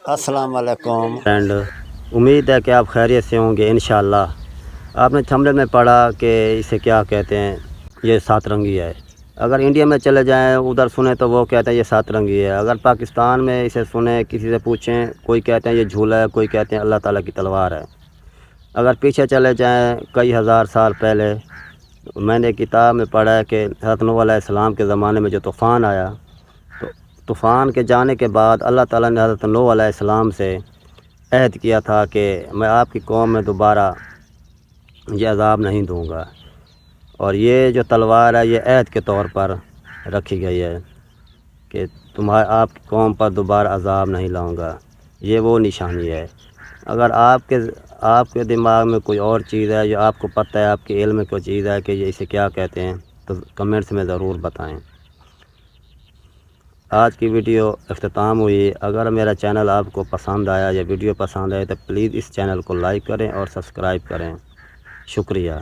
السلام علیکم فرینڈ، امید ہے کہ آپ خیریت سے ہوں گے انشاءاللہ۔ آپ نے تھمبنیل میں پڑھا کہ اسے کیا کہتے ہیں، یہ سات رنگی ہے۔ اگر انڈیا میں چلے جائیں ادھر سنیں تو وہ کہتے ہیں یہ سات رنگی ہے۔ اگر پاکستان میں اسے سنیں، کسی سے پوچھیں، کوئی کہتے ہیں یہ جھولا ہے، کوئی کہتے ہیں اللہ تعالیٰ کی تلوار ہے۔ اگر پیچھے چلے جائیں کئی ہزار سال پہلے، میں نے کتاب میں پڑھا ہے کہ حضرت نوح علیہ السلام کے زمانے میں جو طوفان آیا، تو طوفان کے جانے کے بعد اللہ تعالیٰ نے حضرت نوح علیہ السلام سے عہد کیا تھا کہ میں آپ کی قوم میں دوبارہ یہ عذاب نہیں دوں گا، اور یہ جو تلوار ہے یہ عہد کے طور پر رکھی گئی ہے کہ آپ کی قوم پر دوبارہ عذاب نہیں لاؤں گا۔ یہ وہ نشانی ہے۔ اگر آپ کے دماغ میں کوئی اور چیز ہے، جو آپ کو پتہ ہے، آپ کے علم میں کوئی چیز ہے کہ یہ اسے کیا کہتے ہیں، تو کمنٹس میں ضرور بتائیں۔ آج کی ویڈیو اختتام ہوئی۔ اگر میرا چینل آپ کو پسند آیا یا ویڈیو پسند آئے تو پلیز اس چینل کو لائک کریں اور سبسکرائب کریں۔ شکریہ۔